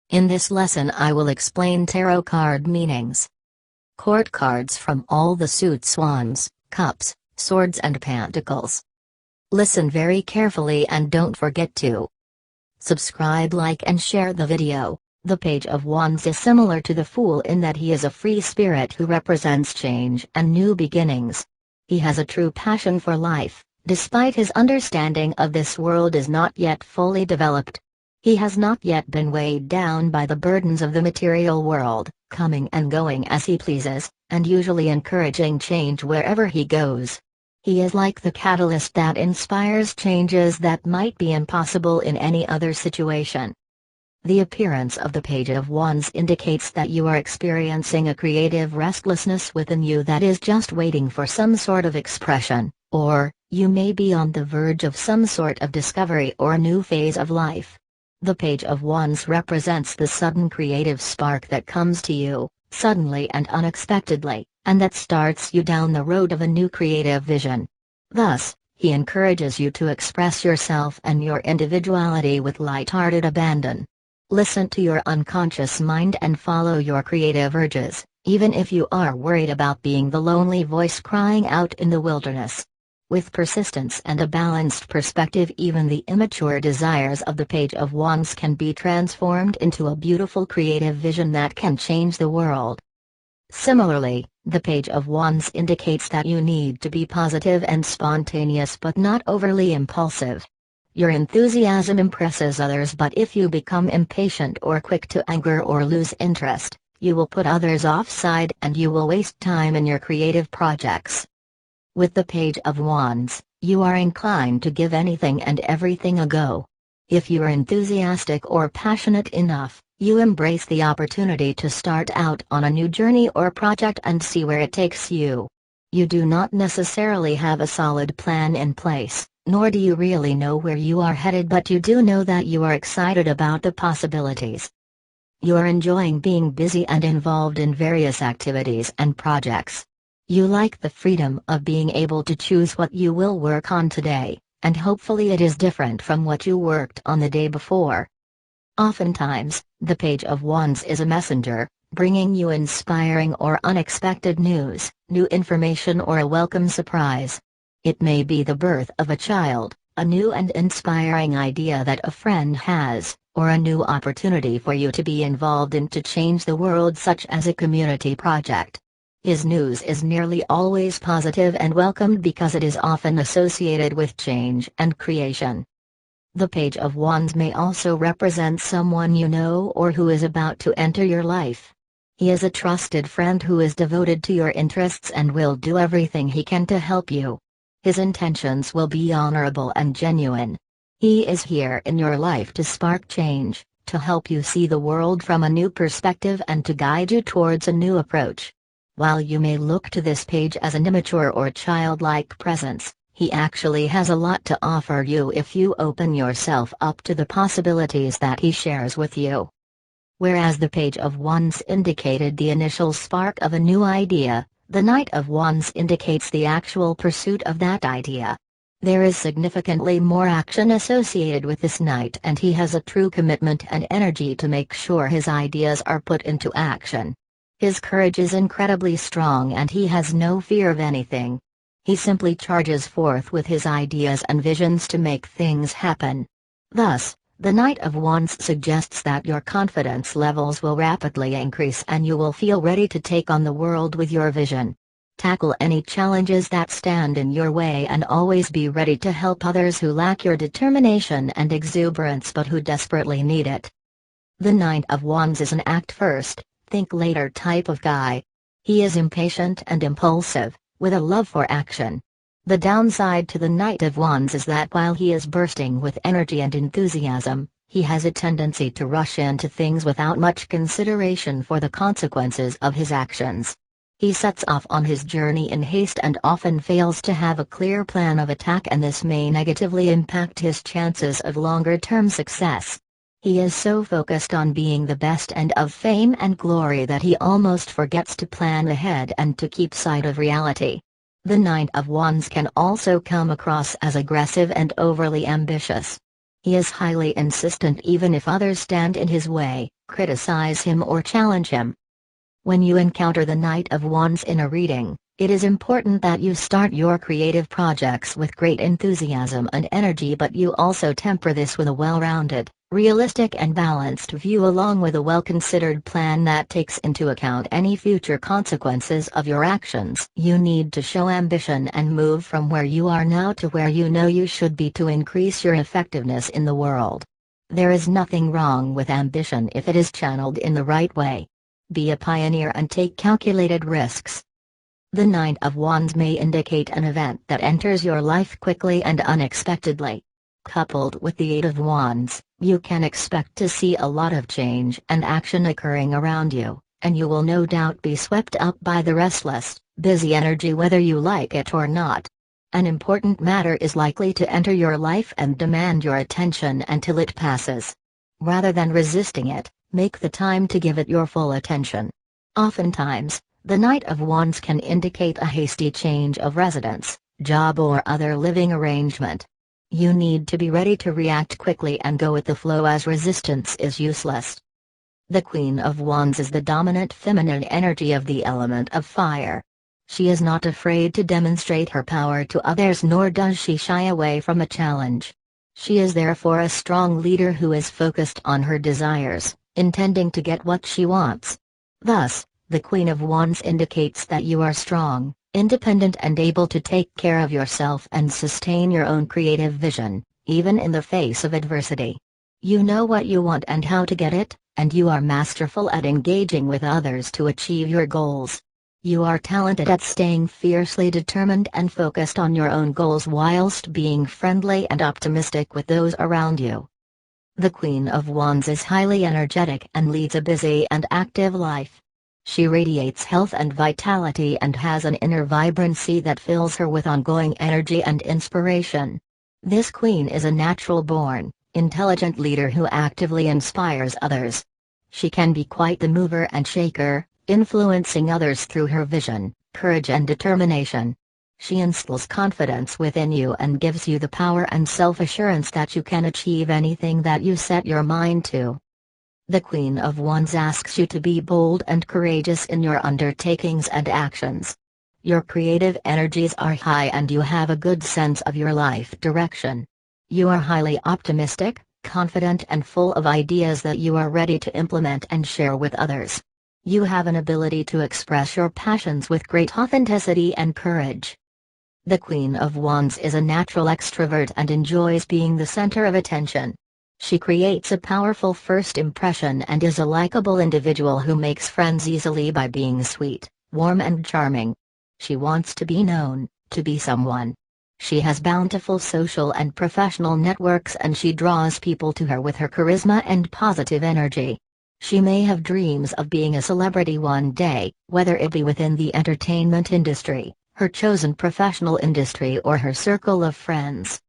In this lesson I will explain tarot card meanings. Court cards from all the suits: Wands, Cups, Swords and Pentacles. Listen very carefully and don't forget to subscribe, like and share the video. The Page of Wands is similar to the Fool in that he is a free spirit who represents change and new beginnings. He has a true passion for life, despite his understanding of this world is not yet fully developed. He has not yet been weighed down by the burdens of the material world, coming and going as he pleases, and usually encouraging change wherever he goes. He is like the catalyst that inspires changes that might be impossible in any other situation. The appearance of the Page of Wands indicates that you are experiencing a creative restlessness within you that is just waiting for some sort of expression, or you may be on the verge of some sort of discovery or a new phase of life. The Page of Wands represents the sudden creative spark that comes to you, suddenly and unexpectedly, and that starts you down the road of a new creative vision. Thus, he encourages you to express yourself and your individuality with light-hearted abandon. Listen to your unconscious mind and follow your creative urges, even if you are worried about being the lonely voice crying out in the wilderness. With persistence and a balanced perspective, even the immature desires of the Page of Wands can be transformed into a beautiful creative vision that can change the world. Similarly, the Page of Wands indicates that you need to be positive and spontaneous but not overly impulsive. Your enthusiasm impresses others, but if you become impatient or quick to anger or lose interest, you will put others offside and you will waste time in your creative projects. With the Page of Wands, you are inclined to give anything and everything a go. If you are enthusiastic or passionate enough, you embrace the opportunity to start out on a new journey or project and see where it takes you. You do not necessarily have a solid plan in place, nor do you really know where you are headed, but you do know that you are excited about the possibilities. You are enjoying being busy and involved in various activities and projects. You like the freedom of being able to choose what you will work on today, and hopefully it is different from what you worked on the day before. Oftentimes, the Page of Wands is a messenger, bringing you inspiring or unexpected news, new information or a welcome surprise. It may be the birth of a child, a new and inspiring idea that a friend has, or a new opportunity for you to be involved in to change the world, such as a community project. His news is nearly always positive and welcomed because it is often associated with change and creation. The Page of Wands may also represent someone you know or who is about to enter your life. He is a trusted friend who is devoted to your interests and will do everything he can to help you. His intentions will be honorable and genuine. He is here in your life to spark change, to help you see the world from a new perspective and to guide you towards a new approach. While you may look to this page as an immature or childlike presence, he actually has a lot to offer you if you open yourself up to the possibilities that he shares with you. Whereas the Page of Wands indicated the initial spark of a new idea, the Knight of Wands indicates the actual pursuit of that idea. There is significantly more action associated with this knight, and he has a true commitment and energy to make sure his ideas are put into action. His courage is incredibly strong and he has no fear of anything. He simply charges forth with his ideas and visions to make things happen. Thus, the Knight of Wands suggests that your confidence levels will rapidly increase and you will feel ready to take on the world with your vision. Tackle any challenges that stand in your way and always be ready to help others who lack your determination and exuberance but who desperately need it. The Knight of Wands is an act first, think later type of guy. He is impatient and impulsive, with a love for action. The downside to the Knight of Wands is that while he is bursting with energy and enthusiasm, he has a tendency to rush into things without much consideration for the consequences of his actions. He sets off on his journey in haste and often fails to have a clear plan of attack, and this may negatively impact his chances of longer-term success. He is so focused on being the best and of fame and glory that he almost forgets to plan ahead and to keep sight of reality. The Knight of Wands can also come across as aggressive and overly ambitious. He is highly insistent even if others stand in his way, criticize him or challenge him. When you encounter the Knight of Wands in a reading, it is important that you start your creative projects with great enthusiasm and energy, but you also temper this with a well-rounded, realistic and balanced view along with a well-considered plan that takes into account any future consequences of your actions. You need to show ambition and move from where you are now to where you know you should be to increase your effectiveness in the world. There is nothing wrong with ambition if it is channeled in the right way. Be a pioneer and take calculated risks. The Knight of Wands may indicate an event that enters your life quickly and unexpectedly. Coupled with the Eight of Wands, you can expect to see a lot of change and action occurring around you, and you will no doubt be swept up by the restless, busy energy whether you like it or not. An important matter is likely to enter your life and demand your attention until it passes. Rather than resisting it, make the time to give it your full attention. Oftentimes, the Knight of Wands can indicate a hasty change of residence, job or other living arrangement. You need to be ready to react quickly and go with the flow as resistance is useless. The Queen of Wands is the dominant feminine energy of the element of fire. She is not afraid to demonstrate her power to others, nor does she shy away from a challenge. She is therefore a strong leader who is focused on her desires, intending to get what she wants. Thus, the Queen of Wands indicates that you are strong, independent and able to take care of yourself and sustain your own creative vision, even in the face of adversity. You know what you want and how to get it, and you are masterful at engaging with others to achieve your goals. You are talented at staying fiercely determined and focused on your own goals whilst being friendly and optimistic with those around you. The Queen of Wands is highly energetic and leads a busy and active life. She radiates health and vitality and has an inner vibrancy that fills her with ongoing energy and inspiration. This queen is a natural-born, intelligent leader who actively inspires others. She can be quite the mover and shaker, influencing others through her vision, courage and determination. She instills confidence within you and gives you the power and self-assurance that you can achieve anything that you set your mind to. The Queen of Wands asks you to be bold and courageous in your undertakings and actions. Your creative energies are high and you have a good sense of your life direction. You are highly optimistic, confident and full of ideas that you are ready to implement and share with others. You have an ability to express your passions with great authenticity and courage. The Queen of Wands is a natural extrovert and enjoys being the center of attention. She creates a powerful first impression and is a likable individual who makes friends easily by being sweet, warm and charming. She wants to be known, to be someone. She has bountiful social and professional networks and she draws people to her with her charisma and positive energy. She may have dreams of being a celebrity one day, whether it be within the entertainment industry, her chosen professional industry or her circle of friends.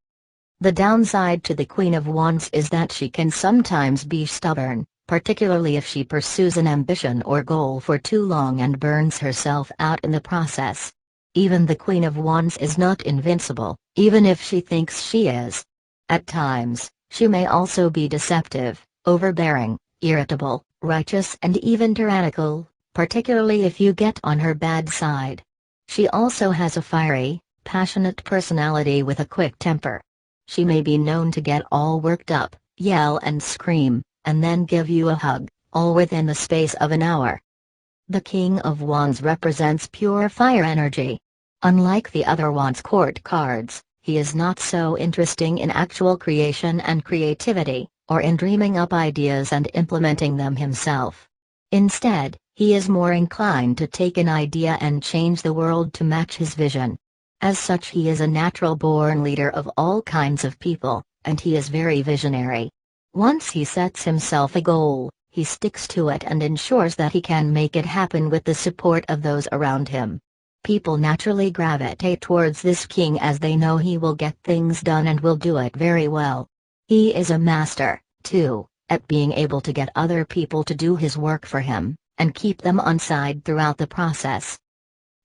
The downside to the Queen of Wands is that she can sometimes be stubborn, particularly if she pursues an ambition or goal for too long and burns herself out in the process. Even the Queen of Wands is not invincible, even if she thinks she is. At times, she may also be deceptive, overbearing, irritable, righteous and even tyrannical, particularly if you get on her bad side. She also has a fiery, passionate personality with a quick temper. She may be known to get all worked up, yell and scream, and then give you a hug, all within the space of an hour. The King of Wands represents pure fire energy. Unlike the other Wands court cards, he is not so interesting in actual creation and creativity, or in dreaming up ideas and implementing them himself. Instead, he is more inclined to take an idea and change the world to match his vision. As such, he is a natural-born leader of all kinds of people, and he is very visionary. Once he sets himself a goal, he sticks to it and ensures that he can make it happen with the support of those around him. People naturally gravitate towards this king as they know he will get things done and will do it very well. He is a master, too, at being able to get other people to do his work for him, and keep them on side throughout the process.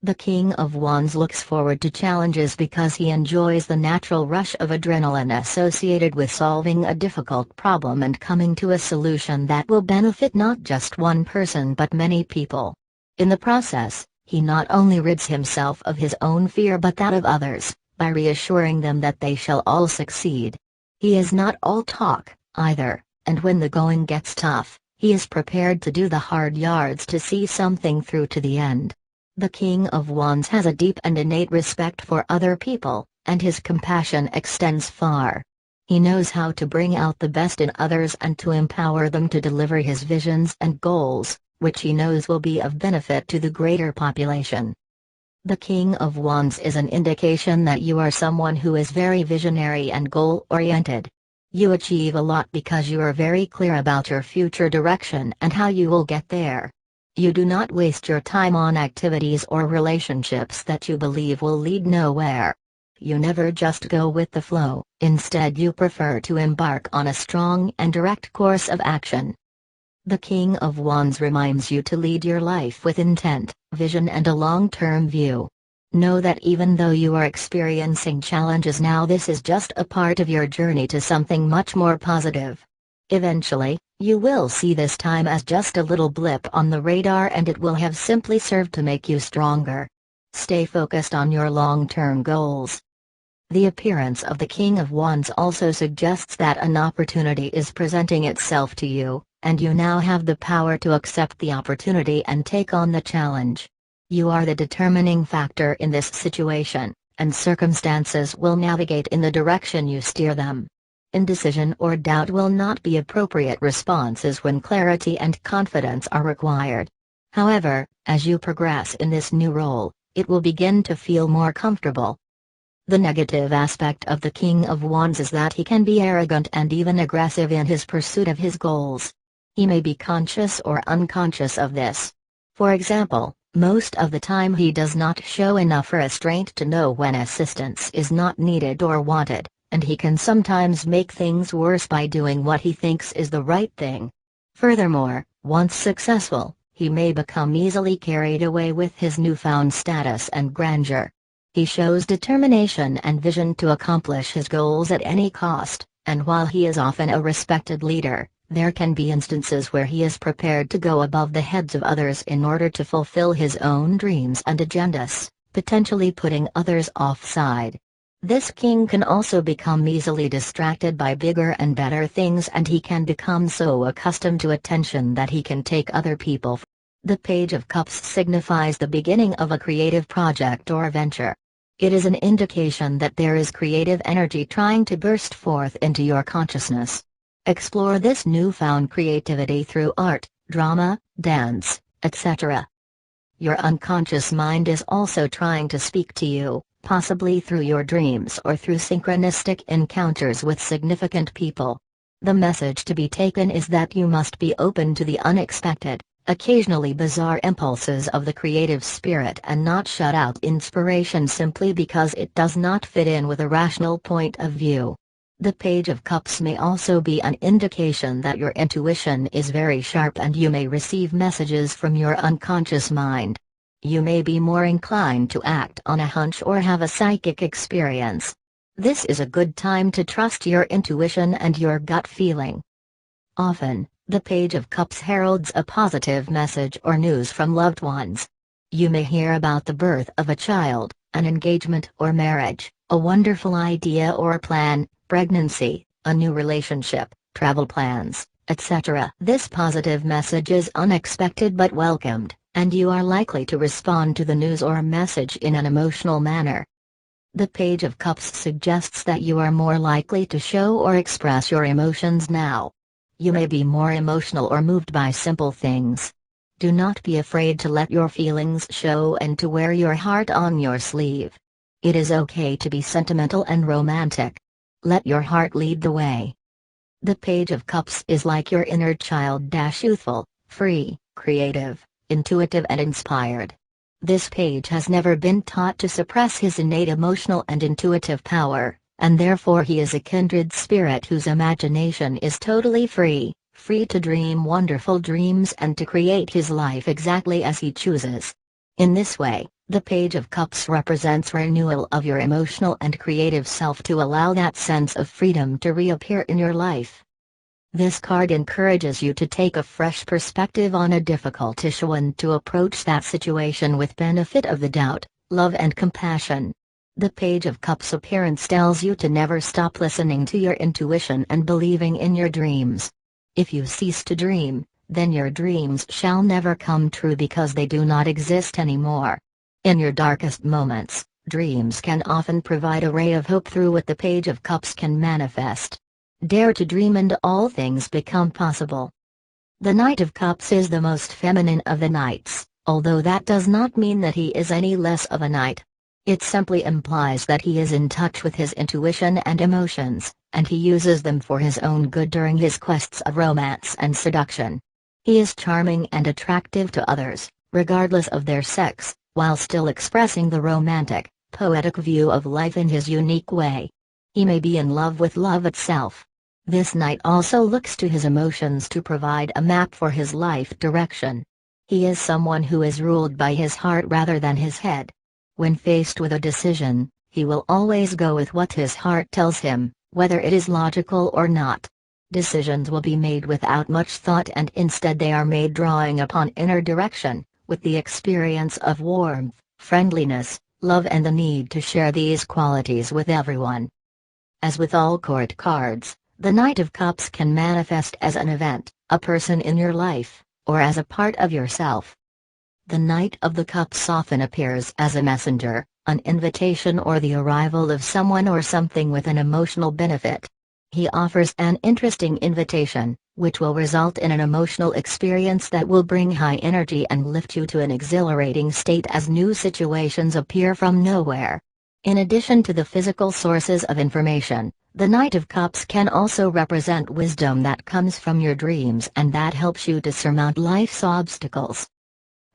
The King of Wands looks forward to challenges because he enjoys the natural rush of adrenaline associated with solving a difficult problem and coming to a solution that will benefit not just one person but many people. In the process, he not only rids himself of his own fear but that of others, by reassuring them that they shall all succeed. He is not all talk, either, and when the going gets tough, he is prepared to do the hard yards to see something through to the end. The King of Wands has a deep and innate respect for other people, and his compassion extends far. He knows how to bring out the best in others and to empower them to deliver his visions and goals, which he knows will be of benefit to the greater population. The King of Wands is an indication that you are someone who is very visionary and goal-oriented. You achieve a lot because you are very clear about your future direction and how you will get there. You do not waste your time on activities or relationships that you believe will lead nowhere. You never just go with the flow, instead you prefer to embark on a strong and direct course of action. The King of Wands reminds you to lead your life with intent, vision and a long-term view. Know that even though you are experiencing challenges now, this is just a part of your journey to something much more positive. Eventually, you will see this time as just a little blip on the radar and it will have simply served to make you stronger. Stay focused on your long-term goals. The appearance of the King of Wands also suggests that an opportunity is presenting itself to you, and you now have the power to accept the opportunity and take on the challenge. You are the determining factor in this situation, and circumstances will navigate in the direction you steer them. Indecision or doubt will not be appropriate responses when clarity and confidence are required. However, as you progress in this new role, it will begin to feel more comfortable. The negative aspect of the King of Wands is that he can be arrogant and even aggressive in his pursuit of his goals. He may be conscious or unconscious of this. For example, most of the time he does not show enough restraint to know when assistance is not needed or wanted, and he can sometimes make things worse by doing what he thinks is the right thing. Furthermore, once successful, he may become easily carried away with his newfound status and grandeur. He shows determination and vision to accomplish his goals at any cost, and while he is often a respected leader, there can be instances where he is prepared to go above the heads of others in order to fulfill his own dreams and agendas, potentially putting others offside. This king can also become easily distracted by bigger and better things, and he can become so accustomed to attention that he can take other people. The Page of Cups signifies the beginning of a creative project or venture. It is an indication that there is creative energy trying to burst forth into your consciousness. Explore this newfound creativity through art, drama, dance, etc. Your unconscious mind is also trying to speak to you, possibly through your dreams or through synchronistic encounters with significant people. The message to be taken is that you must be open to the unexpected, occasionally bizarre impulses of the creative spirit and not shut out inspiration simply because it does not fit in with a rational point of view. The Page of Cups may also be an indication that your intuition is very sharp and you may receive messages from your unconscious mind. You may be more inclined to act on a hunch or have a psychic experience. This is a good time to trust your intuition and your gut feeling. Often, the Page of Cups heralds a positive message or news from loved ones. You may hear about the birth of a child, an engagement or marriage, a wonderful idea or plan, pregnancy, a new relationship, travel plans, etc. This positive message is unexpected but welcomed, and you are likely to respond to the news or message in an emotional manner. The Page of Cups suggests that you are more likely to show or express your emotions now. You may be more emotional or moved by simple things. Do not be afraid to let your feelings show and to wear your heart on your sleeve. It is okay to be sentimental and romantic. Let your heart lead the way. The Page of Cups is like your inner child, youthful, free, creative, intuitive and inspired. This page has never been taught to suppress his innate emotional and intuitive power, and therefore he is a kindred spirit whose imagination is totally free to dream wonderful dreams and to create his life exactly as he chooses. In this way, The Page of Cups represents renewal of your emotional and creative self to allow that sense of freedom to reappear in your life. This card encourages you to take a fresh perspective on a difficult issue and to approach that situation with benefit of the doubt, love and compassion. The Page of Cups appearance tells you to never stop listening to your intuition and believing in your dreams. If you cease to dream, then your dreams shall never come true because they do not exist anymore. In your darkest moments, dreams can often provide a ray of hope through what the Page of Cups can manifest. Dare to dream and all things become possible. The Knight of Cups is the most feminine of the knights, although that does not mean that he is any less of a knight. It simply implies that he is in touch with his intuition and emotions, and he uses them for his own good during his quests of romance and seduction. He is charming and attractive to others, regardless of their sex, while still expressing the romantic, poetic view of life in his unique way. He may be in love with love itself. This knight also looks to his emotions to provide a map for his life direction. He is someone who is ruled by his heart rather than his head. When faced with a decision, he will always go with what his heart tells him, whether it is logical or not. Decisions will be made without much thought and instead they are made drawing upon inner direction, with the experience of warmth, friendliness, love and the need to share these qualities with everyone. As with all court cards, the Knight of Cups can manifest as an event, a person in your life, or as a part of yourself. The Knight of the Cups often appears as a messenger, an invitation or the arrival of someone or something with an emotional benefit. He offers an interesting invitation, which will result in an emotional experience that will bring high energy and lift you to an exhilarating state as new situations appear from nowhere. In addition to the physical sources of information, the Knight of Cups can also represent wisdom that comes from your dreams and that helps you to surmount life's obstacles.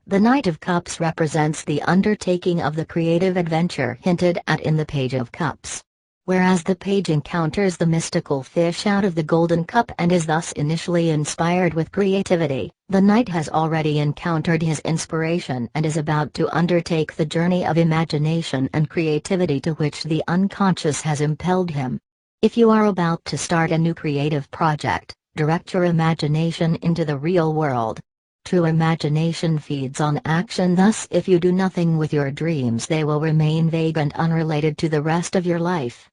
The Knight of Cups represents the undertaking of the creative adventure hinted at in the Page of Cups. Whereas the page encounters the mystical fish out of the golden cup and is thus initially inspired with creativity, the knight has already encountered his inspiration and is about to undertake the journey of imagination and creativity to which the unconscious has impelled him. If you are about to start a new creative project, direct your imagination into the real world. True imagination feeds on action, thus if you do nothing with your dreams they will remain vague and unrelated to the rest of your life.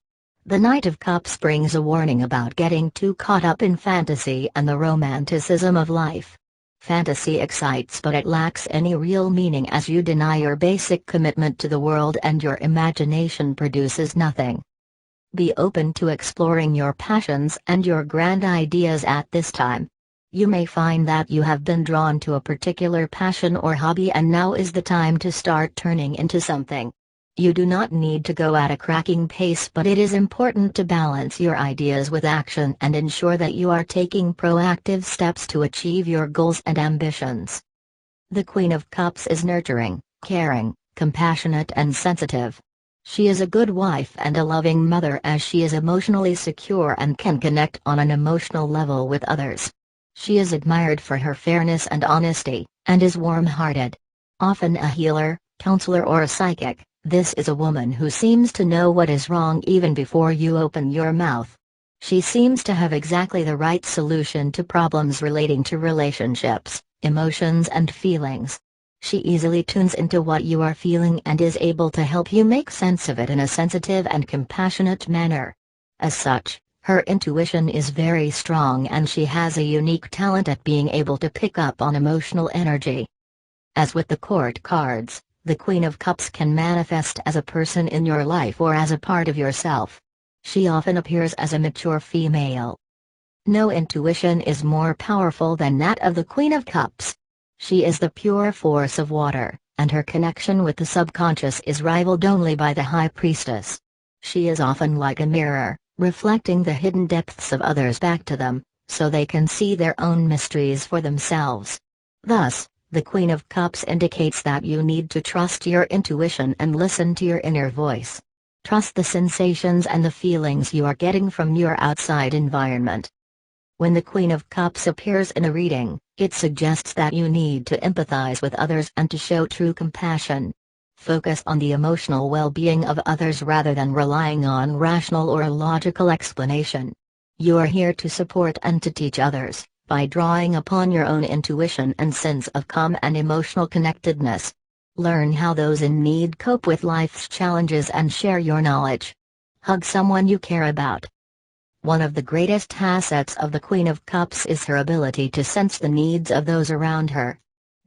The Knight of Cups brings a warning about getting too caught up in fantasy and the romanticism of life. Fantasy excites but it lacks any real meaning as you deny your basic commitment to the world and your imagination produces nothing. Be open to exploring your passions and your grand ideas at this time. You may find that you have been drawn to a particular passion or hobby and now is the time to start turning into something. You do not need to go at a cracking pace, but it is important to balance your ideas with action and ensure that you are taking proactive steps to achieve your goals and ambitions. The Queen of Cups is nurturing, caring, compassionate and sensitive. She is a good wife and a loving mother as she is emotionally secure and can connect on an emotional level with others. She is admired for her fairness and honesty, and is warm-hearted. Often a healer, counselor or a psychic, this is a woman who seems to know what is wrong even before you open your mouth. She seems to have exactly the right solution to problems relating to relationships, emotions and feelings. She easily tunes into what you are feeling and is able to help you make sense of it in a sensitive and compassionate manner. As such, her intuition is very strong and she has a unique talent at being able to pick up on emotional energy. As with the court cards, the Queen of Cups can manifest as a person in your life or as a part of yourself. She often appears as a mature female. No intuition is more powerful than that of the Queen of Cups. She is the pure force of water, and her connection with the subconscious is rivaled only by the High Priestess. She is often like a mirror, reflecting the hidden depths of others back to them, so they can see their own mysteries for themselves. Thus, the Queen of Cups indicates that you need to trust your intuition and listen to your inner voice. Trust the sensations and the feelings you are getting from your outside environment. When the Queen of Cups appears in a reading, it suggests that you need to empathize with others and to show true compassion. focus on the emotional well-being of others rather than relying on rational or logical explanation. You are here to support and to teach others, by drawing upon your own intuition and sense of calm and emotional connectedness. Learn how those in need cope with life's challenges and share your knowledge. Hug someone you care about. One of the greatest assets of the Queen of Cups is her ability to sense the needs of those around her.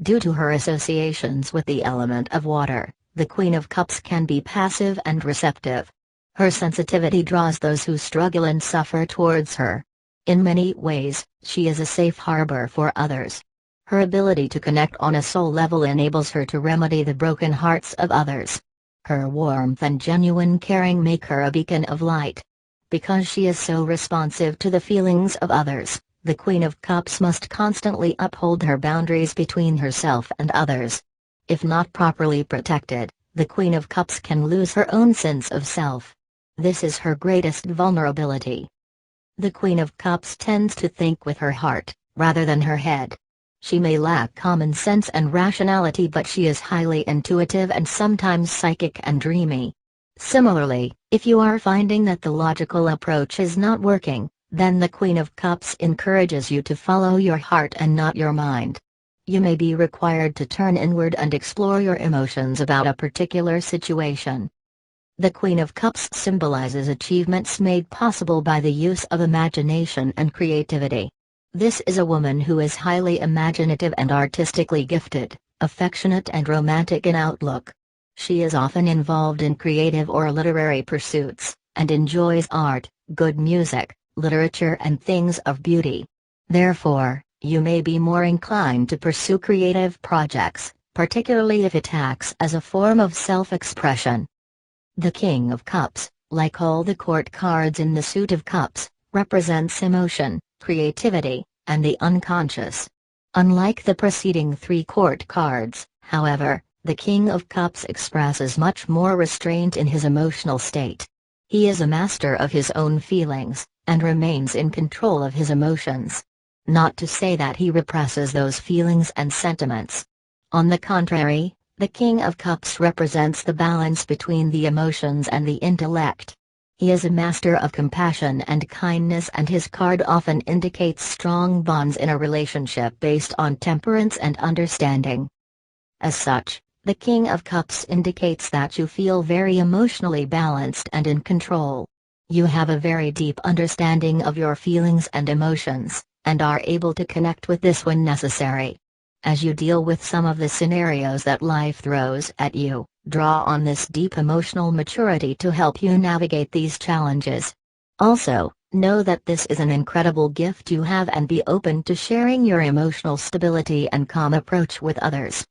Due to her associations with the element of water, the Queen of Cups can be passive and receptive. Her sensitivity draws those who struggle and suffer towards her. In many ways, she is a safe harbor for others. Her ability to connect on a soul level enables her to remedy the broken hearts of others. Her warmth and genuine caring make her a beacon of light. Because she is so responsive to the feelings of others, the Queen of Cups must constantly uphold her boundaries between herself and others. If not properly protected, the Queen of Cups can lose her own sense of self. This is her greatest vulnerability. The Queen of Cups tends to think with her heart, rather than her head. She may lack common sense and rationality, but she is highly intuitive and sometimes psychic and dreamy. Similarly, if you are finding that the logical approach is not working, then the Queen of Cups encourages you to follow your heart and not your mind. You may be required to turn inward and explore your emotions about a particular situation. The Queen of Cups symbolizes achievements made possible by the use of imagination and creativity. This is a woman who is highly imaginative and artistically gifted, affectionate and romantic in outlook. She is often involved in creative or literary pursuits, and enjoys art, good music, literature and things of beauty. Therefore, you may be more inclined to pursue creative projects, particularly if it acts as a form of self-expression. The King of Cups, like all the court cards in the suit of cups, represents emotion, creativity, and the unconscious. Unlike the preceding three court cards, however, the King of Cups expresses much more restraint in his emotional state. He is a master of his own feelings, and remains in control of his emotions. Not to say that he represses those feelings and sentiments. On the contrary, the King of Cups represents the balance between the emotions and the intellect. He is a master of compassion and kindness, and his card often indicates strong bonds in a relationship based on temperance and understanding. As such, the King of Cups indicates that you feel very emotionally balanced and in control. You have a very deep understanding of your feelings and emotions, and are able to connect with this when necessary. As you deal with some of the scenarios that life throws at you, draw on this deep emotional maturity to help you navigate these challenges. Also, know that this is an incredible gift you have, and be open to sharing your emotional stability and calm approach with others.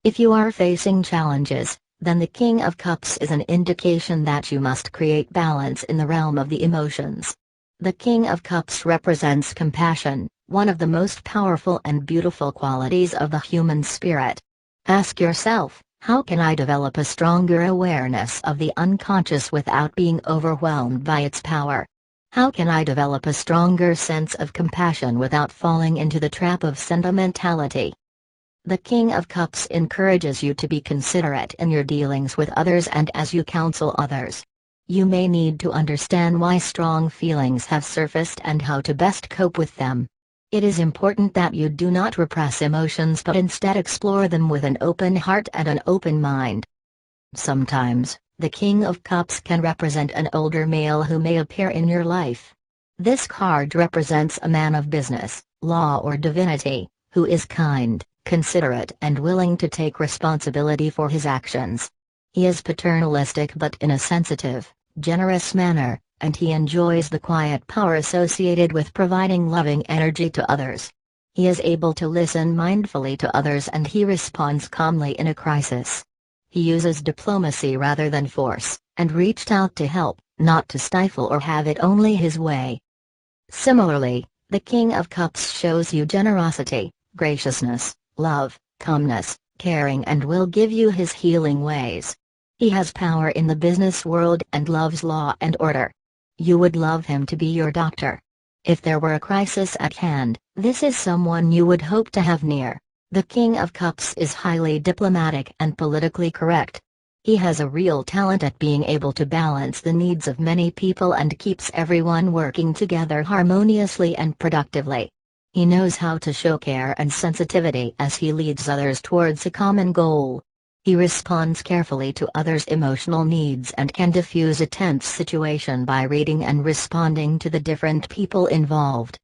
If you are facing challenges, then the King of Cups is an indication that you must create balance in the realm of the emotions. The King of Cups represents compassion, one of the most powerful and beautiful qualities of the human spirit. Ask yourself, how can I develop a stronger awareness of the unconscious without being overwhelmed by its power? How can I develop a stronger sense of compassion without falling into the trap of sentimentality? The King of Cups encourages you to be considerate in your dealings with others and as you counsel others. You may need to understand why strong feelings have surfaced and how to best cope with them. It is important that you do not repress emotions but instead explore them with an open heart and an open mind. Sometimes, the King of Cups can represent an older male who may appear in your life. This card represents a man of business, law or divinity, who is kind, considerate and willing to take responsibility for his actions. He is paternalistic but in a sensitive, generous manner, and he enjoys the quiet power associated with providing loving energy to others. He is able to listen mindfully to others and he responds calmly in a crisis. He uses diplomacy rather than force, and reached out to help, not to stifle or have it only his way. Similarly, the King of Cups shows you generosity, graciousness, love, calmness, caring and will give you his healing ways. He has power in the business world and loves law and order. You would love him to be your doctor. If there were a crisis at hand, this is someone you would hope to have near. The King of Cups is highly diplomatic and politically correct. He has a real talent at being able to balance the needs of many people and keeps everyone working together harmoniously and productively. He knows how to show care and sensitivity as he leads others towards a common goal. He responds carefully to others' emotional needs and can diffuse a tense situation by reading and responding to the different people involved.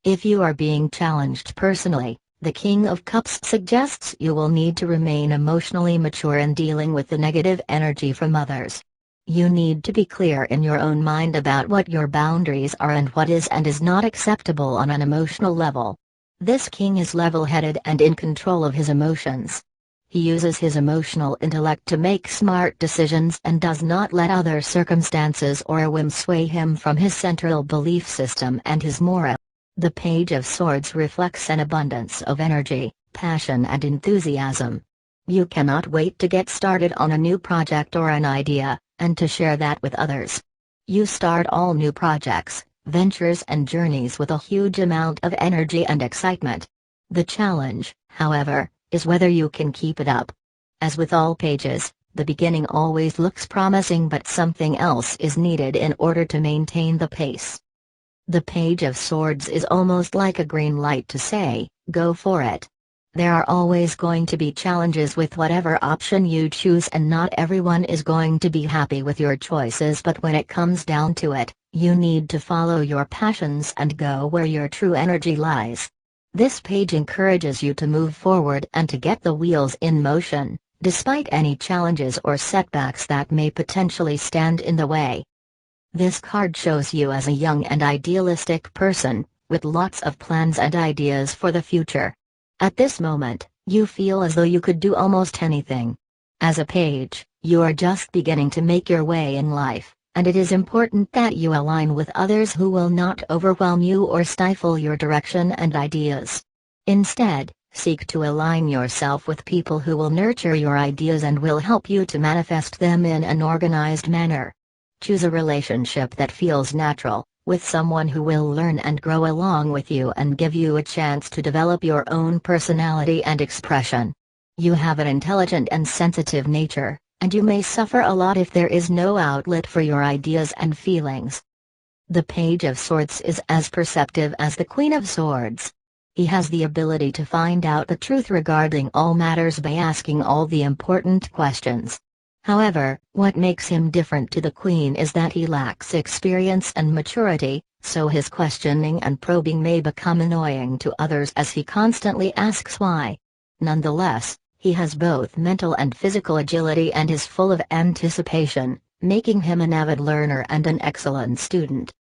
If you are being challenged personally, the King of Cups suggests you will need to remain emotionally mature in dealing with the negative energy from others. You need to be clear in your own mind about what your boundaries are and what is and is not acceptable on an emotional level. This king is level-headed and in control of his emotions. He uses his emotional intellect to make smart decisions and does not let other circumstances or a whim sway him from his central belief system and his moral. The Page of Swords reflects an abundance of energy, passion and enthusiasm. You cannot wait to get started on a new project or an idea, and to share that with others. You start all new projects, ventures and journeys with a huge amount of energy and excitement. The challenge, however, is whether you can keep it up. As with all pages, the beginning always looks promising, but something else is needed in order to maintain the pace. The Page of Swords is almost like a green light to say, go for it. There are always going to be challenges with whatever option you choose, and not everyone is going to be happy with your choices, but when it comes down to it, you need to follow your passions and go where your true energy lies. This page encourages you to move forward and to get the wheels in motion, despite any challenges or setbacks that may potentially stand in the way. This card shows you as a young and idealistic person, with lots of plans and ideas for the future. At this moment, you feel as though you could do almost anything. As a page, you are just beginning to make your way in life, and it is important that you align with others who will not overwhelm you or stifle your direction and ideas. Instead, seek to align yourself with people who will nurture your ideas and will help you to manifest them in an organized manner. Choose a relationship that feels natural, with someone who will learn and grow along with you and give you a chance to develop your own personality and expression. You have an intelligent and sensitive nature, and you may suffer a lot if there is no outlet for your ideas and feelings. The Page of Swords is as perceptive as the Queen of Swords. He has the ability to find out the truth regarding all matters by asking all the important questions. However, what makes him different to the Queen is that he lacks experience and maturity, so his questioning and probing may become annoying to others as he constantly asks why. Nonetheless, he has both mental and physical agility and is full of anticipation, making him an avid learner and an excellent student.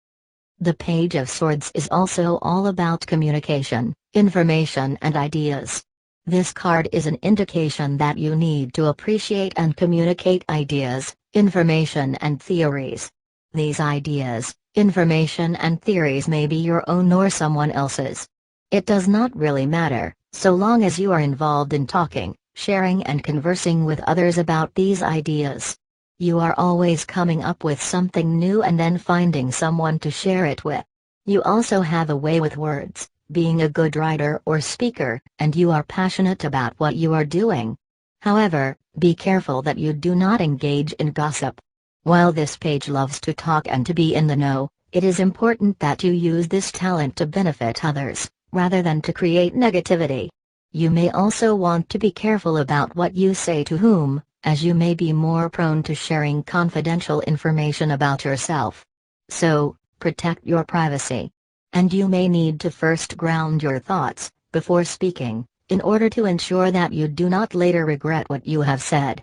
The Page of Swords is also all about communication, information and ideas. This card is an indication that you need to appreciate and communicate ideas, information and theories. These ideas, information and theories may be your own or someone else's. It does not really matter, so long as you are involved in talking, sharing and conversing with others about these ideas. You are always coming up with something new and then finding someone to share it with. You also have a way with words, being a good writer or speaker, and you are passionate about what you are doing. However, be careful that you do not engage in gossip. While this page loves to talk and to be in the know, it is important that you use this talent to benefit others, rather than to create negativity. You may also want to be careful about what you say to whom, as you may be more prone to sharing confidential information about yourself. So, protect your privacy. And you may need to first ground your thoughts, before speaking, in order to ensure that you do not later regret what you have said.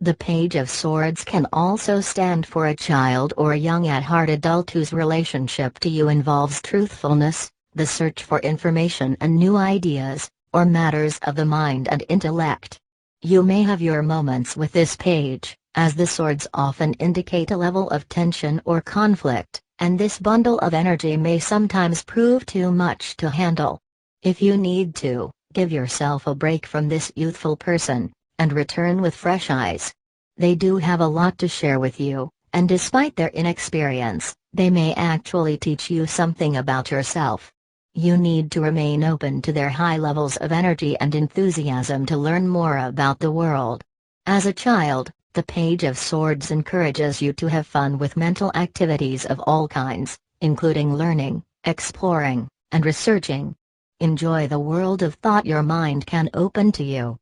The Page of Swords can also stand for a child or a young at-heart adult whose relationship to you involves truthfulness, the search for information and new ideas, or matters of the mind and intellect. You may have your moments with this page, as the swords often indicate a level of tension or conflict, and this bundle of energy may sometimes prove too much to handle. If you need to, give yourself a break from this youthful person, and return with fresh eyes. They do have a lot to share with you, and despite their inexperience, they may actually teach you something about yourself. You need to remain open to their high levels of energy and enthusiasm to learn more about the world. As a child, The Page of Swords encourages you to have fun with mental activities of all kinds, including learning, exploring, and researching. Enjoy the world of thought your mind can open to you.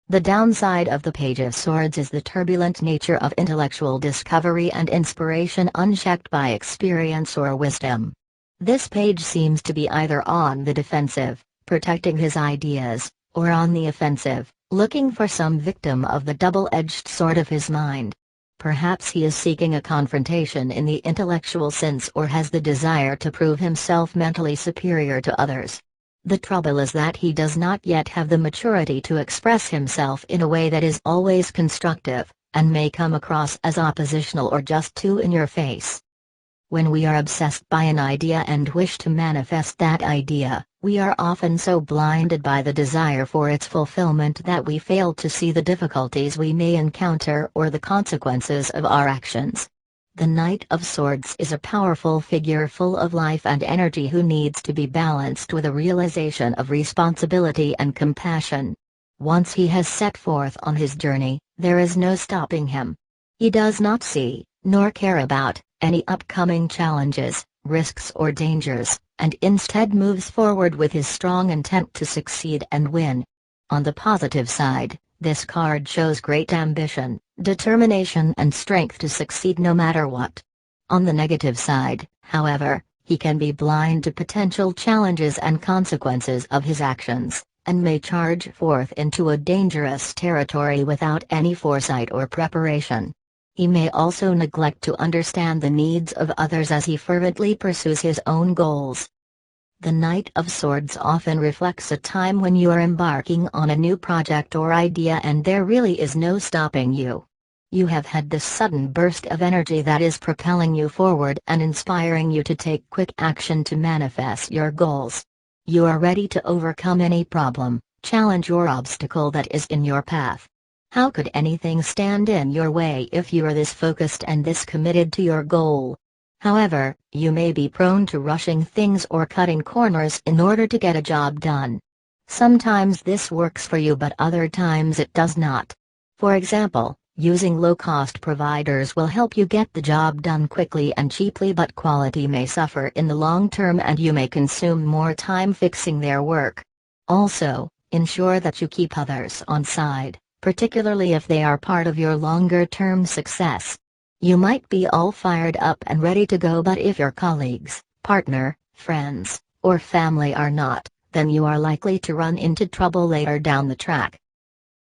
The downside of the Page of Swords is the turbulent nature of intellectual discovery and inspiration unchecked by experience or wisdom. This page seems to be either on the defensive, protecting his ideas, or on the offensive, looking for some victim of the double-edged sword of his mind. Perhaps he is seeking a confrontation in the intellectual sense or has the desire to prove himself mentally superior to others. The trouble is that he does not yet have the maturity to express himself in a way that is always constructive, and may come across as oppositional or just too in your face. When we are obsessed by an idea and wish to manifest that idea, we are often so blinded by the desire for its fulfillment that we fail to see the difficulties we may encounter or the consequences of our actions. The Knight of Swords is a powerful figure full of life and energy who needs to be balanced with a realization of responsibility and compassion. Once he has set forth on his journey, there is no stopping him. He does not see, nor care about, any upcoming challenges, risks or dangers, and instead moves forward with his strong intent to succeed and win. On the positive side, this card shows great ambition, determination and strength to succeed no matter what. On the negative side, however, he can be blind to potential challenges and consequences of his actions, and may charge forth into a dangerous territory without any foresight or preparation. He may also neglect to understand the needs of others as he fervently pursues his own goals. The Knight of Swords often reflects a time when you are embarking on a new project or idea and there really is no stopping you. You have had this sudden burst of energy that is propelling you forward and inspiring you to take quick action to manifest your goals. You are ready to overcome any problem, challenge or obstacle that is in your path. How could anything stand in your way if you are this focused and this committed to your goal? However, you may be prone to rushing things or cutting corners in order to get a job done. Sometimes this works for you but other times it does not. For example, using low-cost providers will help you get the job done quickly and cheaply but quality may suffer in the long term and you may consume more time fixing their work. Also, ensure that you keep others on side, particularly if they are part of your longer-term success. You might be all fired up and ready to go but if your colleagues, partner, friends, or family are not, then you are likely to run into trouble later down the track.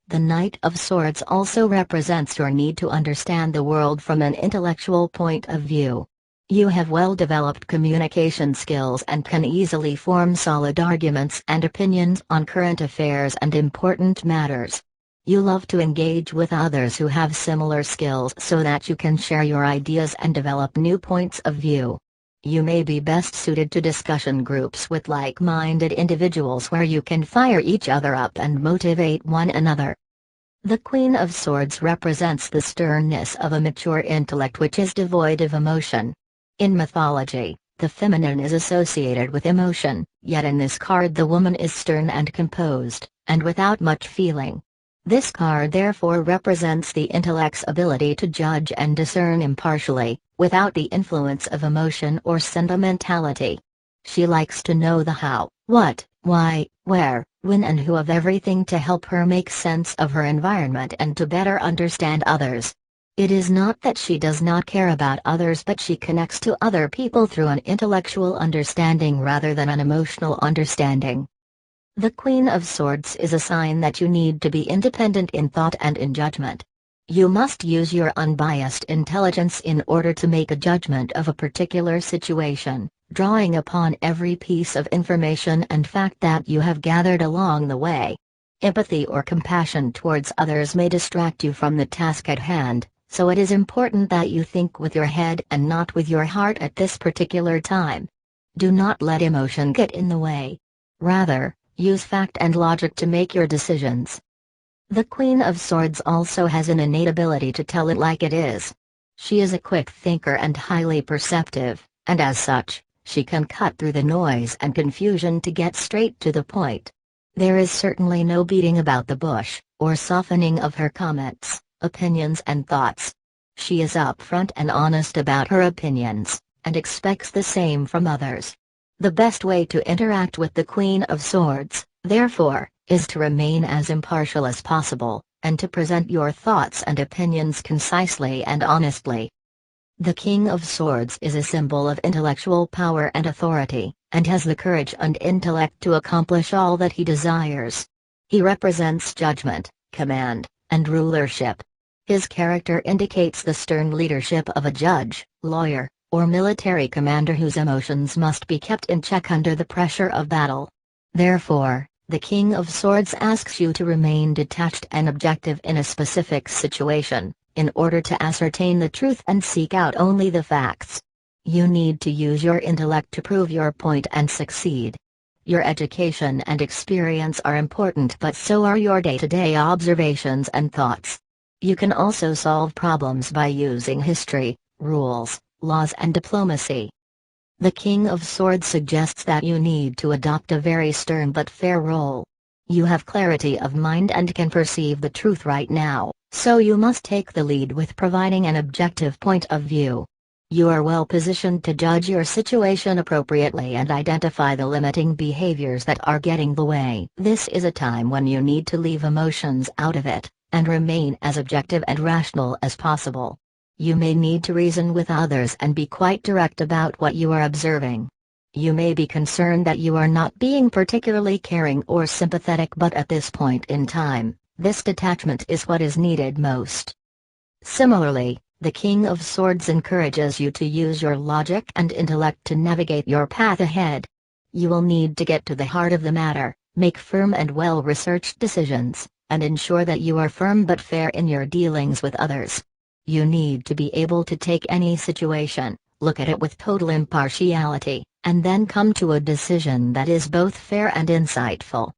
The Knight of Swords also represents your need to understand the world from an intellectual point of view. You have well-developed communication skills and can easily form solid arguments and opinions on current affairs and important matters. You love to engage with others who have similar skills so that you can share your ideas and develop new points of view. You may be best suited to discussion groups with like-minded individuals where you can fire each other up and motivate one another. The Queen of Swords represents the sternness of a mature intellect which is devoid of emotion. In mythology, the feminine is associated with emotion, yet in this card the woman is stern and composed, and without much feeling. This card therefore represents the intellect's ability to judge and discern impartially, without the influence of emotion or sentimentality. She likes to know the how, what, why, where, when and who of everything to help her make sense of her environment and to better understand others. It is not that she does not care about others but she connects to other people through an intellectual understanding rather than an emotional understanding. The Queen of Swords is a sign that you need to be independent in thought and in judgment. You must use your unbiased intelligence in order to make a judgment of a particular situation, drawing upon every piece of information and fact that you have gathered along the way. Empathy or compassion towards others may distract you from the task at hand, so it is important that you think with your head and not with your heart at this particular time. Do not let emotion get in the way. Rather, use fact and logic to make your decisions. The Queen of Swords also has an innate ability to tell it like it is. She is a quick thinker and highly perceptive, and as such, she can cut through the noise and confusion to get straight to the point. There is certainly no beating about the bush, or softening of her comments, opinions and thoughts. She is upfront and honest about her opinions, and expects the same from others. The best way to interact with the Queen of Swords, therefore, is to remain as impartial as possible, and to present your thoughts and opinions concisely and honestly. The King of Swords is a symbol of intellectual power and authority, and has the courage and intellect to accomplish all that he desires. He represents judgment, command, and rulership. His character indicates the stern leadership of a judge, lawyer, or military commander whose emotions must be kept in check under the pressure of battle. Therefore, the King of Swords asks you to remain detached and objective in a specific situation, in order to ascertain the truth and seek out only the facts. You need to use your intellect to prove your point and succeed. Your education and experience are important, but so are your day-to-day observations and thoughts. You can also solve problems by using history, rules, laws and diplomacy. The King of Swords suggests that you need to adopt a very stern but fair role. You have clarity of mind and can perceive the truth right now, so you must take the lead with providing an objective point of view. You are well positioned to judge your situation appropriately and identify the limiting behaviors that are getting in the way. This is a time when you need to leave emotions out of it, and remain as objective and rational as possible. You may need to reason with others and be quite direct about what you are observing. You may be concerned that you are not being particularly caring or sympathetic, but at this point in time, this detachment is what is needed most. Similarly, the King of Swords encourages you to use your logic and intellect to navigate your path ahead. You will need to get to the heart of the matter, make firm and well-researched decisions, and ensure that you are firm but fair in your dealings with others. You need to be able to take any situation, look at it with total impartiality, and then come to a decision that is both fair and insightful.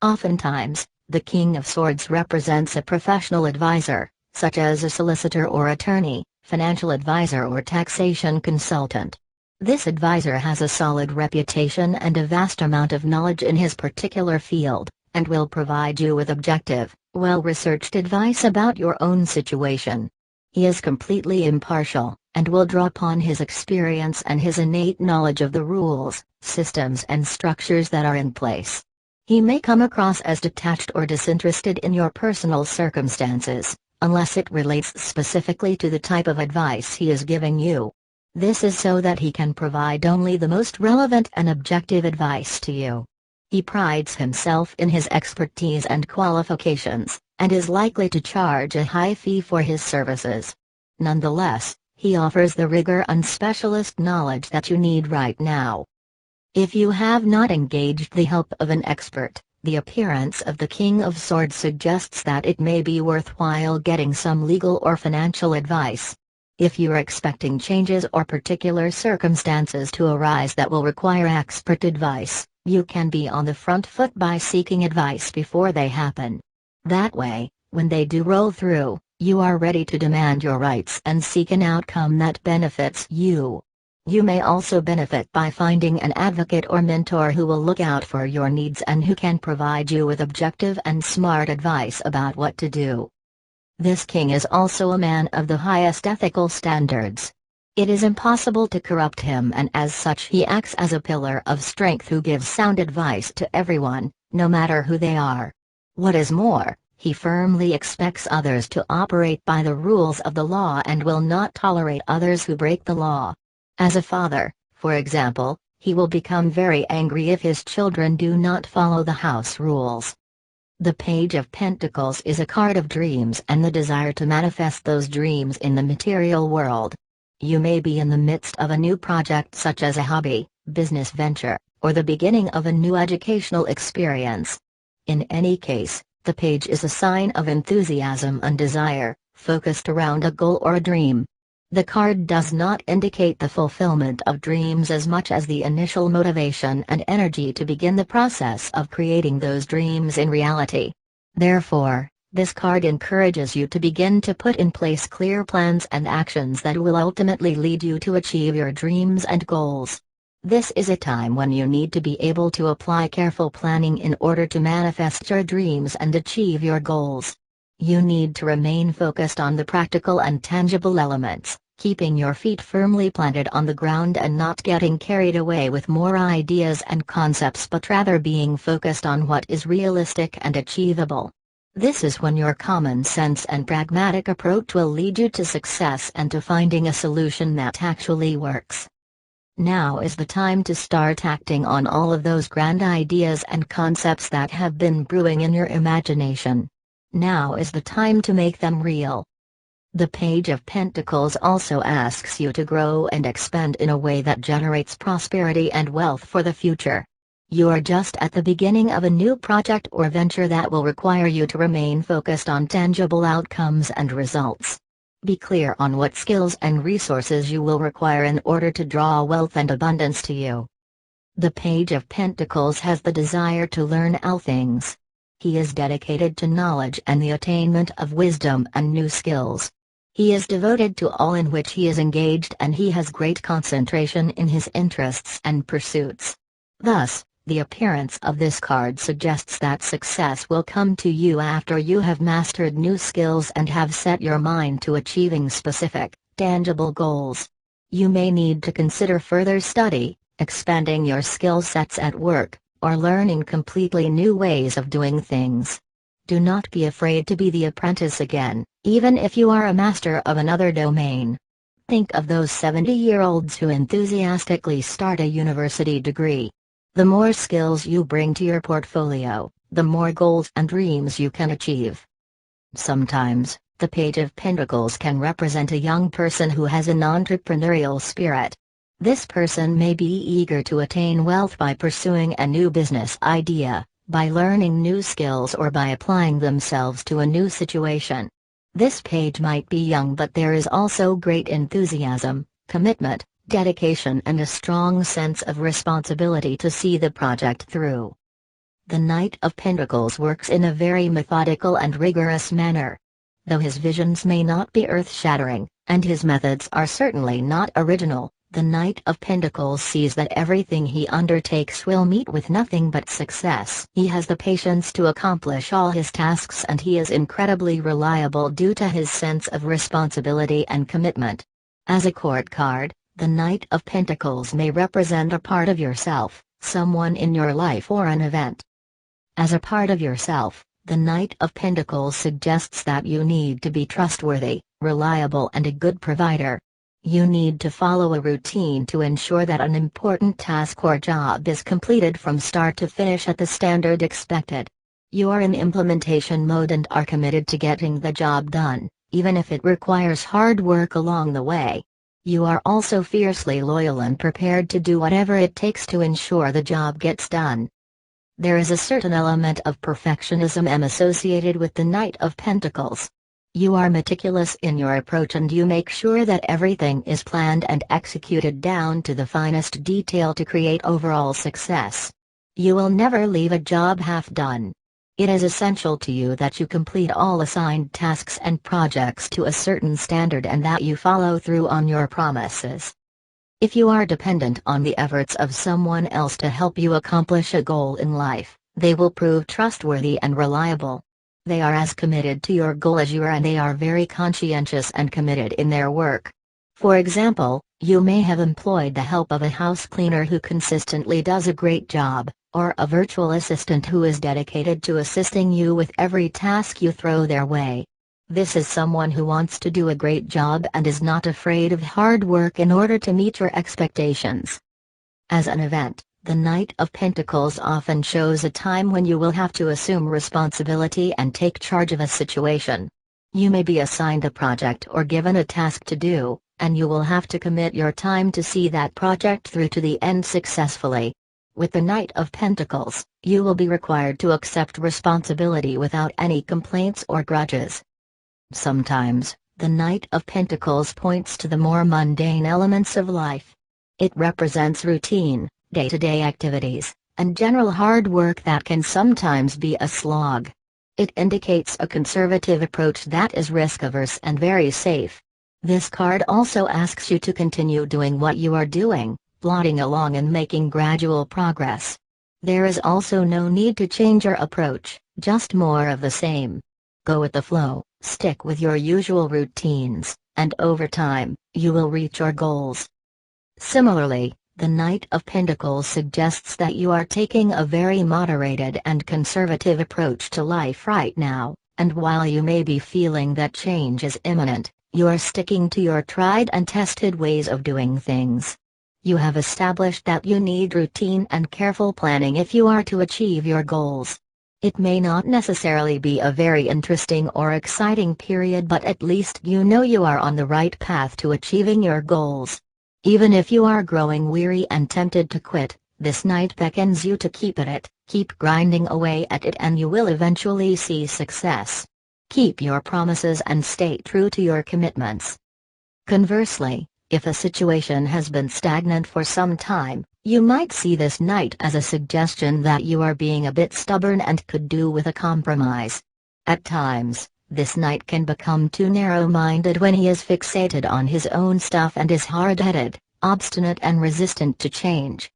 Oftentimes, the King of Swords represents a professional advisor, such as a solicitor or attorney, financial advisor or taxation consultant. This advisor has a solid reputation and a vast amount of knowledge in his particular field, and will provide you with objective, well-researched advice about your own situation. He is completely impartial, and will draw upon his experience and his innate knowledge of the rules, systems and structures that are in place. He may come across as detached or disinterested in your personal circumstances, unless it relates specifically to the type of advice he is giving you. This is so that he can provide only the most relevant and objective advice to you. He prides himself in his expertise and qualifications, and is likely to charge a high fee for his services. Nonetheless, he offers the rigor and specialist knowledge that you need right now. If you have not engaged the help of an expert, the appearance of the King of Swords suggests that it may be worthwhile getting some legal or financial advice. If you are expecting changes or particular circumstances to arise that will require expert advice, you can be on the front foot by seeking advice before they happen. That way, when they do roll through, you are ready to demand your rights and seek an outcome that benefits you. You may also benefit by finding an advocate or mentor who will look out for your needs and who can provide you with objective and smart advice about what to do. This king is also a man of the highest ethical standards. It is impossible to corrupt him, and as such he acts as a pillar of strength who gives sound advice to everyone, no matter who they are. What is more, he firmly expects others to operate by the rules of the law and will not tolerate others who break the law. As a father, for example, he will become very angry if his children do not follow the house rules. The Page of Pentacles is a card of dreams and the desire to manifest those dreams in the material world. You may be in the midst of a new project such as a hobby, business venture, or the beginning of a new educational experience. In any case, the page is a sign of enthusiasm and desire, focused around a goal or a dream. The card does not indicate the fulfillment of dreams as much as the initial motivation and energy to begin the process of creating those dreams in reality. Therefore, this card encourages you to begin to put in place clear plans and actions that will ultimately lead you to achieve your dreams and goals. This is a time when you need to be able to apply careful planning in order to manifest your dreams and achieve your goals. You need to remain focused on the practical and tangible elements, keeping your feet firmly planted on the ground and not getting carried away with more ideas and concepts but rather being focused on what is realistic and achievable. This is when your common sense and pragmatic approach will lead you to success and to finding a solution that actually works. Now is the time to start acting on all of those grand ideas and concepts that have been brewing in your imagination. Now is the time to make them real. The Page of Pentacles also asks you to grow and expand in a way that generates prosperity and wealth for the future. You are just at the beginning of a new project or venture that will require you to remain focused on tangible outcomes and results. Be clear on what skills and resources you will require in order to draw wealth and abundance to you. The Page of Pentacles has the desire to learn all things. He is dedicated to knowledge and the attainment of wisdom and new skills. He is devoted to all in which he is engaged and he has great concentration in his interests and pursuits. Thus, the appearance of this card suggests that success will come to you after you have mastered new skills and have set your mind to achieving specific, tangible goals. You may need to consider further study, expanding your skill sets at work, or learning completely new ways of doing things. Do not be afraid to be the apprentice again, even if you are a master of another domain. Think of those 70-year-olds who enthusiastically start a university degree. The more skills you bring to your portfolio, the more goals and dreams you can achieve. Sometimes, the Page of Pentacles can represent a young person who has an entrepreneurial spirit. This person may be eager to attain wealth by pursuing a new business idea, by learning new skills or by applying themselves to a new situation. This page might be young but there is also great enthusiasm, commitment, dedication and a strong sense of responsibility to see the project through. The Knight of Pentacles works in a very methodical and rigorous manner. Though his visions may not be earth-shattering, and his methods are certainly not original, the Knight of Pentacles sees that everything he undertakes will meet with nothing but success. He has the patience to accomplish all his tasks and he is incredibly reliable due to his sense of responsibility and commitment. As a court card, the Knight of Pentacles may represent a part of yourself, someone in your life or an event. As a part of yourself, the Knight of Pentacles suggests that you need to be trustworthy, reliable and a good provider. You need to follow a routine to ensure that an important task or job is completed from start to finish at the standard expected. You are in implementation mode and are committed to getting the job done, even if it requires hard work along the way. You are also fiercely loyal and prepared to do whatever it takes to ensure the job gets done. There is a certain element of perfectionism associated with the Knight of Pentacles. You are meticulous in your approach and you make sure that everything is planned and executed down to the finest detail to create overall success. You will never leave a job half done. It is essential to you that you complete all assigned tasks and projects to a certain standard and that you follow through on your promises. If you are dependent on the efforts of someone else to help you accomplish a goal in life, they will prove trustworthy and reliable. They are as committed to your goal as you are and they are very conscientious and committed in their work. For example, you may have employed the help of a house cleaner who consistently does a great job, or a virtual assistant who is dedicated to assisting you with every task you throw their way. This is someone who wants to do a great job and is not afraid of hard work in order to meet your expectations. As an event, the Knight of Pentacles often shows a time when you will have to assume responsibility and take charge of a situation. You may be assigned a project or given a task to do, and you will have to commit your time to see that project through to the end successfully. With the Knight of Pentacles, you will be required to accept responsibility without any complaints or grudges. Sometimes, the Knight of Pentacles points to the more mundane elements of life. It represents routine, day-to-day activities, and general hard work that can sometimes be a slog. It indicates a conservative approach that is risk-averse and very safe. This card also asks you to continue doing what you are doing, plodding along and making gradual progress. There is also no need to change your approach, just more of the same. Go with the flow, stick with your usual routines, and over time, you will reach your goals. Similarly, the Knight of Pentacles suggests that you are taking a very moderated and conservative approach to life right now, and while you may be feeling that change is imminent, you are sticking to your tried and tested ways of doing things. You have established that you need routine and careful planning if you are to achieve your goals. It may not necessarily be a very interesting or exciting period, but at least you know you are on the right path to achieving your goals. Even if you are growing weary and tempted to quit, this Knight beckons you to keep at it, keep grinding away at it, and you will eventually see success. Keep your promises and stay true to your commitments. Conversely, if a situation has been stagnant for some time, you might see this Knight as a suggestion that you are being a bit stubborn and could do with a compromise. At times, this Knight can become too narrow-minded when he is fixated on his own stuff and is hard-headed, obstinate and resistant to change.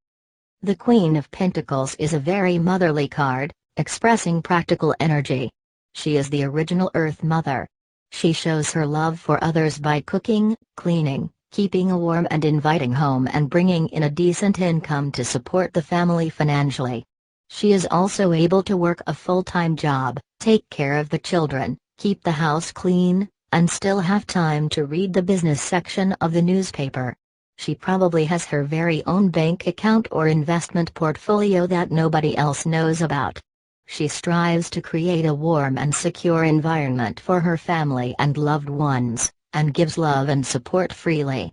The Queen of Pentacles is a very motherly card, expressing practical energy. She is the original Earth Mother. She shows her love for others by cooking, cleaning, keeping a warm and inviting home and bringing in a decent income to support the family financially. She is also able to work a full-time job, take care of the children, keep the house clean, and still have time to read the business section of the newspaper. She probably has her very own bank account or investment portfolio that nobody else knows about. She strives to create a warm and secure environment for her family and loved ones, and gives love and support freely.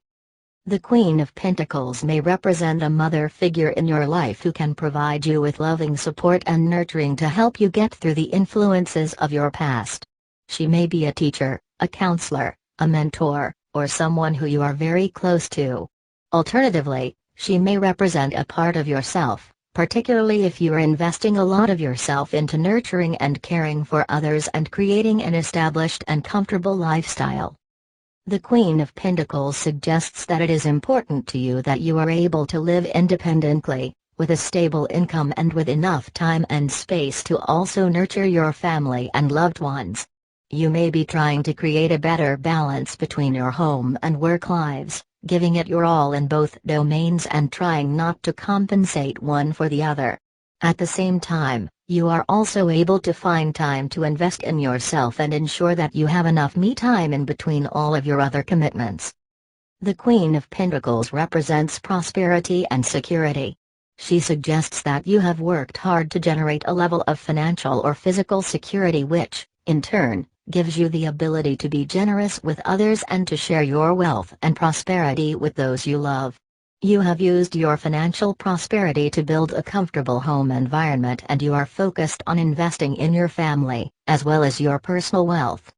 The Queen of Pentacles may represent a mother figure in your life who can provide you with loving support and nurturing to help you get through the influences of your past. She may be a teacher, a counselor, a mentor, or someone who you are very close to. Alternatively, she may represent a part of yourself, particularly if you are investing a lot of yourself into nurturing and caring for others and creating an established and comfortable lifestyle. The Queen of Pentacles suggests that it is important to you that you are able to live independently, with a stable income and with enough time and space to also nurture your family and loved ones. You may be trying to create a better balance between your home and work lives, giving it your all in both domains and trying not to compensate one for the other. At the same time, you are also able to find time to invest in yourself and ensure that you have enough me time in between all of your other commitments. The Queen of Pentacles represents prosperity and security. She suggests that you have worked hard to generate a level of financial or physical security which, in turn, gives you the ability to be generous with others and to share your wealth and prosperity with those you love. You have used your financial prosperity to build a comfortable home environment and you are focused on investing in your family, as well as your personal wealth.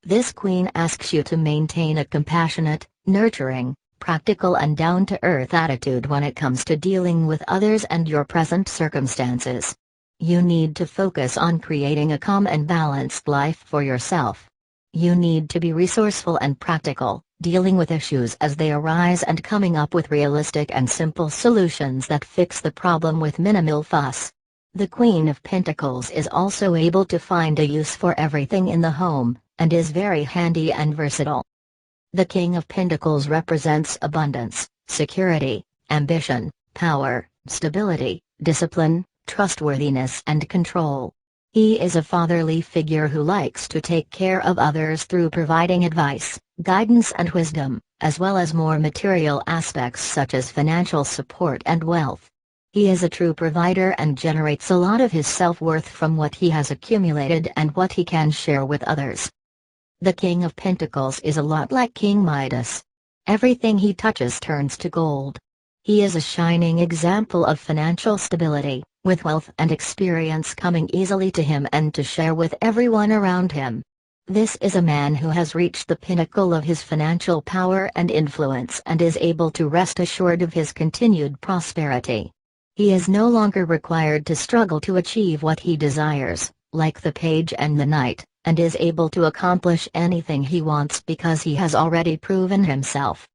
This Queen asks you to maintain a compassionate, nurturing, practical and down-to-earth attitude when it comes to dealing with others and your present circumstances. You need to focus on creating a calm and balanced life for yourself. You need to be resourceful and practical, dealing with issues as they arise and coming up with realistic and simple solutions that fix the problem with minimal fuss. The Queen of Pentacles is also able to find a use for everything in the home, and is very handy and versatile. The King of Pentacles represents abundance, security, ambition, power, stability, discipline, trustworthiness and control. He is a fatherly figure who likes to take care of others through providing advice, guidance and wisdom, as well as more material aspects such as financial support and wealth. He is a true provider and generates a lot of his self-worth from what he has accumulated and what he can share with others. The King of Pentacles is a lot like King Midas. Everything he touches turns to gold. He is a shining example of financial stability, with wealth and experience coming easily to him and to share with everyone around him. This is a man who has reached the pinnacle of his financial power and influence and is able to rest assured of his continued prosperity. He is no longer required to struggle to achieve what he desires, like the Page and the Knight, and is able to accomplish anything he wants because he has already proven himself.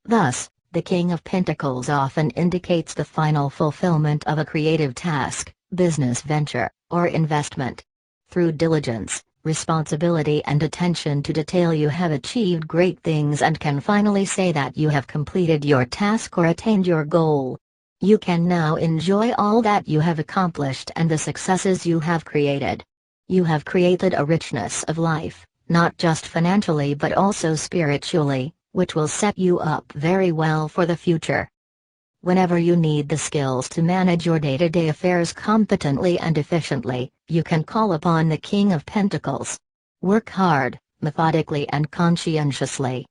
Thus, the King of Pentacles often indicates the final fulfillment of a creative task, business venture, or investment. Through diligence, responsibility and attention to detail. You have achieved great things and can finally say that you have completed your task or attained your goal. You can now enjoy all that you have accomplished and the successes you have created. You have created a richness of life, not just financially but also spiritually, which will set you up very well for the future. Whenever you need the skills to manage your day-to-day affairs competently and efficiently, you can call upon the King of Pentacles. Work hard, methodically and conscientiously.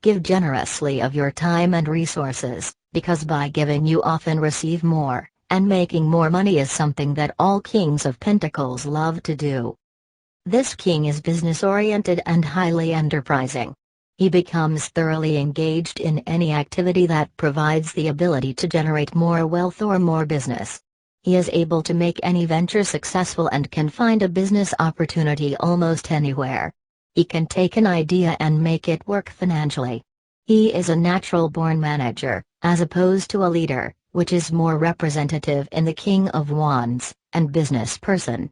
Give generously of your time and resources, because by giving you often receive more, and making more money is something that all Kings of Pentacles love to do. This king is business-oriented and highly enterprising. He becomes thoroughly engaged in any activity that provides the ability to generate more wealth or more business. He is able to make any venture successful and can find a business opportunity almost anywhere. He can take an idea and make it work financially. He is a natural-born manager, as opposed to a leader, which is more representative in the King of Wands, and business person.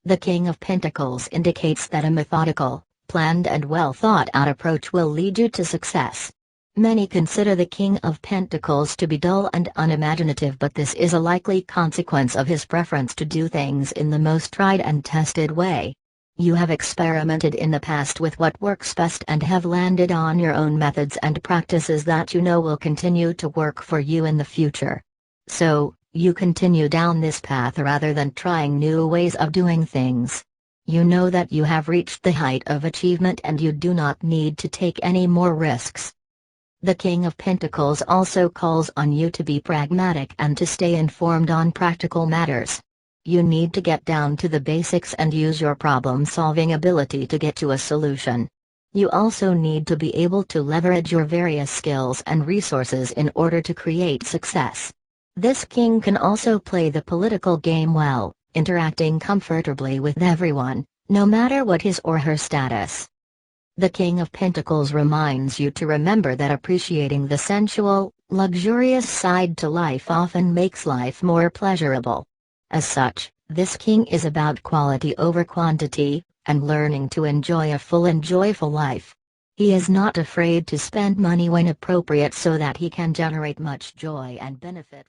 The King of Pentacles indicates that a methodical, planned and well-thought-out approach will lead you to success. Many consider the King of Pentacles to be dull and unimaginative, but this is a likely consequence of his preference to do things in the most tried and tested way. You have experimented in the past with what works best and have landed on your own methods and practices that you know will continue to work for you in the future. So, you continue down this path rather than trying new ways of doing things. You know that you have reached the height of achievement and you do not need to take any more risks. The King of Pentacles also calls on you to be pragmatic and to stay informed on practical matters. You need to get down to the basics and use your problem-solving ability to get to a solution. You also need to be able to leverage your various skills and resources in order to create success. This king can also play the political game well, interacting comfortably with everyone, no matter what his or her status. The King of Pentacles reminds you to remember that appreciating the sensual, luxurious side to life often makes life more pleasurable. As such, this king is about quality over quantity, and learning to enjoy a full and joyful life. He is not afraid to spend money when appropriate so that he can generate much joy and benefit.